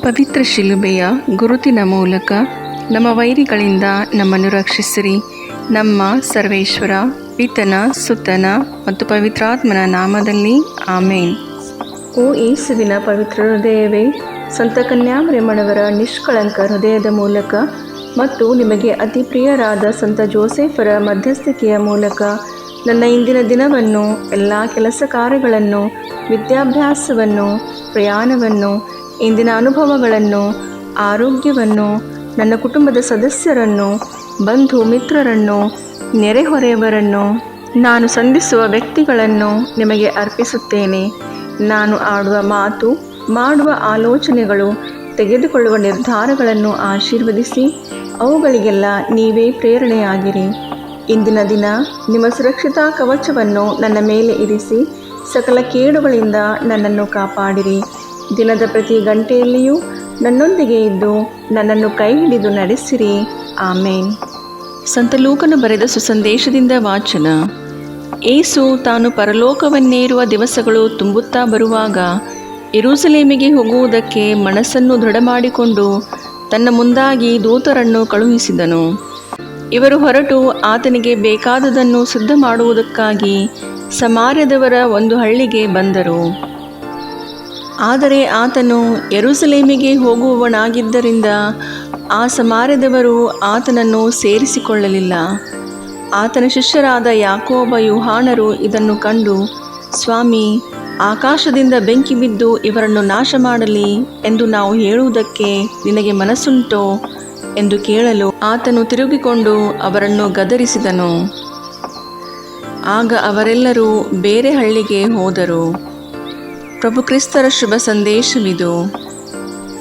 ಪವಿತ್ರ ಶಿಲುಬೆಯ ಗುರುತಿನ ಮೂಲಕ ನಮ್ಮ ವೈರಿಗಳಿಂದ ನಮ್ಮನ್ನು ರಕ್ಷಿಸಿರಿ. ನಮ್ಮ ಸರ್ವೇಶ್ವರ, ಪಿತನ, ಸುತನ ಮತ್ತು ಪವಿತ್ರಾತ್ಮನ ನಾಮದಲ್ಲಿ ಆಮೇನ್. ಓ ಯೇಸುವಿನ ಪವಿತ್ರ ಹೃದಯವೇ, ಸಂತ ಕನ್ಯಾಮರಿಯಮ್ಮನವರ ನಿಷ್ಕಳಂಕ ಹೃದಯದ ಮೂಲಕ ಮತ್ತು ನಿಮಗೆ ಅತಿ ಪ್ರಿಯರಾದ ಸಂತ ಜೋಸೆಫರ ಮಧ್ಯಸ್ಥಿಕೆಯ ಮೂಲಕ ನನ್ನ ಇಂದಿನ ದಿನವನ್ನು, ಎಲ್ಲ ಕೆಲಸ ಕಾರ್ಯಗಳನ್ನು, ವಿದ್ಯಾಭ್ಯಾಸವನ್ನು, ಪ್ರಯಾಣವನ್ನು, ಇಂದಿನ ಅನುಭವಗಳನ್ನು, ಆರೋಗ್ಯವನ್ನು, ನನ್ನ ಕುಟುಂಬದ ಸದಸ್ಯರನ್ನು, ಬಂಧು ಮಿತ್ರರನ್ನು, ನೆರೆಹೊರೆಯವರನ್ನು, ನಾನು ಸಂಧಿಸುವ ವ್ಯಕ್ತಿಗಳನ್ನು ನಿಮಗೆ ಅರ್ಪಿಸುತ್ತೇನೆ. ನಾನು ಆಡುವ ಮಾತು, ಮಾಡುವ ಆಲೋಚನೆಗಳು, ತೆಗೆದುಕೊಳ್ಳುವ ನಿರ್ಧಾರಗಳನ್ನು ಆಶೀರ್ವದಿಸಿ ಅವುಗಳಿಗೆಲ್ಲ ನೀವೇ ಪ್ರೇರಣೆಯಾಗಿರಿ. ಇಂದಿನ ದಿನ ನಿಮ್ಮ ಸುರಕ್ಷತಾ ಕವಚವನ್ನು ನನ್ನ ಮೇಲೆ ಇರಿಸಿ ಸಕಲ ಕೇಡುಗಳಿಂದ ನನ್ನನ್ನು ಕಾಪಾಡಿರಿ. ದಿನದ ಪ್ರತಿ ಗಂಟೆಯಲ್ಲಿಯೂ ನನ್ನೊಂದಿಗೆ ಇದ್ದು ನನ್ನನ್ನು ಕೈ ಹಿಡಿದು ನಡೆಸಿರಿ. ಆಮೇನ್. ಸಂತ ಲೂಕನು ಬರೆದ ಸುಸಂದೇಶದಿಂದ ವಾಚನ. ಏಸು ತಾನು ಪರಲೋಕವನ್ನೇರುವ ದಿವಸಗಳು ತುಂಬುತ್ತಾ ಬರುವಾಗ ಯೆರೂಸಲೇಮಿಗೆ ಹೋಗುವುದಕ್ಕೆ ಮನಸ್ಸನ್ನು ದೃಢ ಮಾಡಿಕೊಂಡು ತನ್ನ ಮುಂದಾಗಿ ದೂತರನ್ನು ಕಳುಹಿಸಿದನು. ಇವರು ಹೊರಟು ಆತನಿಗೆ ಬೇಕಾದುದನ್ನು ಸಿದ್ಧ ಮಾಡುವುದಕ್ಕಾಗಿ ಸಮಾರ್ಯದವರ ಒಂದು ಹಳ್ಳಿಗೆ ಬಂದರು. ಆದರೆ ಆತನು ಯೆರೂಸಲೇಮಿಗೆ ಹೋಗುವವನಾಗಿದ್ದರಿಂದ ಆ ಸಮಾರ್ಯದವರು ಆತನನ್ನು ಸೇರಿಸಿಕೊಳ್ಳಲಿಲ್ಲ. ಆತನ ಶಿಷ್ಯರಾದ ಯಾಕೋಬ, ಯೋಹಾನರು ಇದನ್ನು ಕಂಡು, ಸ್ವಾಮಿ, ಆಕಾಶದಿಂದ ಬೆಂಕಿ ಬಿದ್ದು ಇವರನ್ನು ನಾಶ ಮಾಡಲಿ ಎಂದು ನಾವು ಹೇಳುವುದಕ್ಕೆ ನಿನಗೆ ಮನಸ್ಸುಂಟೋ ಎಂದು ಕೇಳಲು ಆತನು ತಿರುಗಿಕೊಂಡು ಅವರನ್ನು ಗದರಿಸಿದನು. ಆಗ ಅವರೆಲ್ಲರೂ ಬೇರೆ ಹಳ್ಳಿಗೆ ಹೋದರು. ಪ್ರಭು ಕ್ರಿಸ್ತರ ಶುಭ ಸಂದೇಶವಿದು.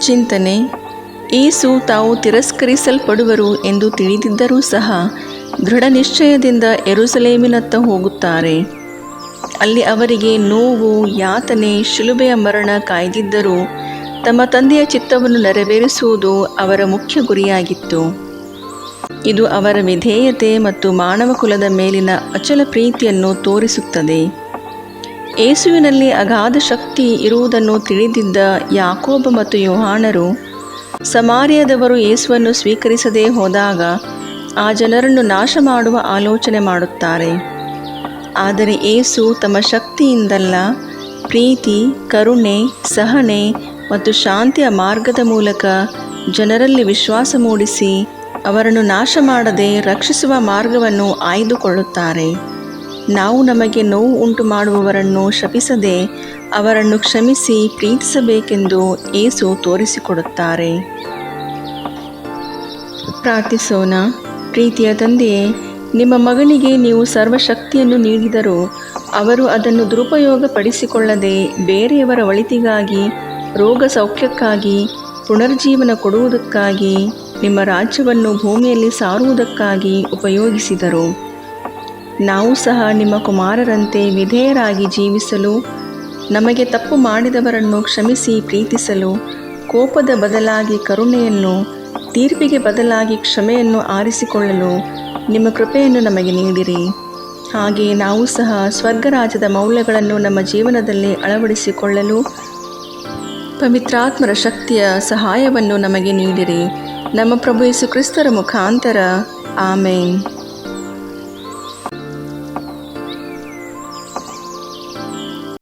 ಚಿಂತನೆ: ಏಸು ತಾವು ತಿರಸ್ಕರಿಸಲ್ಪಡುವರು ಎಂದು ತಿಳಿದಿದ್ದರೂ ಸಹ ದೃಢ ನಿಶ್ಚಯದಿಂದ ಯೆರೂಸಲೇಮಿನತ್ತ ಹೋಗುತ್ತಾರೆ. ಅಲ್ಲಿ ಅವರಿಗೆ ನೋವು, ಯಾತನೆ, ಶಿಲುಬೆಯ ಮರಣ ಕಾಯ್ದಿದ್ದರೂ ತಮ್ಮ ತಂದೆಯ ಚಿತ್ತವನ್ನು ನೆರವೇರಿಸುವುದು ಅವರ ಮುಖ್ಯ ಗುರಿಯಾಗಿತ್ತು. ಇದು ಅವರ ವಿಧೇಯತೆ ಮತ್ತು ಮಾನವ ಕುಲದ ಮೇಲಿನ ಅಚಲ ಪ್ರೀತಿಯನ್ನು ತೋರಿಸುತ್ತದೆ. ಏಸುವಿನಲ್ಲಿ ಅಗಾಧ ಶಕ್ತಿ ಇರುವುದನ್ನು ತಿಳಿದಿದ್ದ ಯಾಕೋಬ ಮತ್ತು ಯೋಹಾನರು ಸಮಾರ್ಯದವರು ಯೇಸುವನ್ನು ಸ್ವೀಕರಿಸದೇ ಹೋದಾಗ ಆ ಜನರನ್ನು ನಾಶ ಮಾಡುವ ಆಲೋಚನೆ ಮಾಡುತ್ತಾರೆ. ಆದರೆ ಏಸು ತಮ್ಮ ಶಕ್ತಿಯಿಂದಲ್ಲ, ಪ್ರೀತಿ, ಕರುಣೆ, ಸಹನೆ ಮತ್ತು ಶಾಂತಿಯ ಮಾರ್ಗದ ಮೂಲಕ ಜನರಲ್ಲಿ ವಿಶ್ವಾಸ ಮೂಡಿಸಿ ಅವರನ್ನು ನಾಶ ಮಾಡದೆ ರಕ್ಷಿಸುವ ಮಾರ್ಗವನ್ನು ಆಯ್ದುಕೊಳ್ಳುತ್ತಾರೆ. ನಾವು ನಮಗೆ ನೋವು ಉಂಟು ಮಾಡುವವರನ್ನು ಶಪಿಸದೆ ಅವರನ್ನು ಕ್ಷಮಿಸಿ ಪ್ರೀತಿಸಬೇಕೆಂದು ಏಸು ತೋರಿಸಿಕೊಡುತ್ತಾರೆ. ಪ್ರಾರ್ಥಿಸೋಣ. ಪ್ರೀತಿಯ ತಂದೆಯೇ, ನಿಮ್ಮ ಮಗನಿಗೆ ನೀವು ಸರ್ವಶಕ್ತಿಯನ್ನು ನೀಡಿದರೂ ಅವರು ಅದನ್ನು ದುರುಪಯೋಗಪಡಿಸಿಕೊಳ್ಳದೆ ಬೇರೆಯವರ ಒಳಿತಿಗಾಗಿ, ರೋಗ ಸೌಖ್ಯಕ್ಕಾಗಿ, ಪುನರ್ಜೀವನ ಕೊಡುವುದಕ್ಕಾಗಿ, ನಿಮ್ಮ ರಾಜ್ಯವನ್ನು ಭೂಮಿಯಲ್ಲಿ ಸಾರುವುದಕ್ಕಾಗಿ ಉಪಯೋಗಿಸಿದರು. ನಾವು ಸಹ ನಿಮ್ಮ ಕುಮಾರರಂತೆ ವಿಧೇಯರಾಗಿ ಜೀವಿಸಲು, ನಮಗೆ ತಪ್ಪು ಮಾಡಿದವರನ್ನು ಕ್ಷಮಿಸಿ ಪ್ರೀತಿಸಲು, ಕೋಪದ ಬದಲಾಗಿ ಕರುಣೆಯನ್ನು, ತೀರ್ಪಿಗೆ ಬದಲಾಗಿ ಕ್ಷಮೆಯನ್ನು ಆರಿಸಿಕೊಳ್ಳಲು ನಿಮ್ಮ ಕೃಪೆಯನ್ನು ನಮಗೆ ನೀಡಿರಿ. ಹಾಗೆಯೇ ನಾವು ಸಹ ಸ್ವರ್ಗರಾಜ್ಯದ ಮೌಲ್ಯಗಳನ್ನು ನಮ್ಮ ಜೀವನದಲ್ಲಿ ಅಳವಡಿಸಿಕೊಳ್ಳಲು ಪವಿತ್ರಾತ್ಮರ ಶಕ್ತಿಯ ಸಹಾಯವನ್ನು ನಮಗೆ ನೀಡಿರಿ. ನಮ್ಮ ಪ್ರಭು ಯೇಸು ಕ್ರಿಸ್ತರ ಮುಖಾಂತರ. ಆಮೇನ್.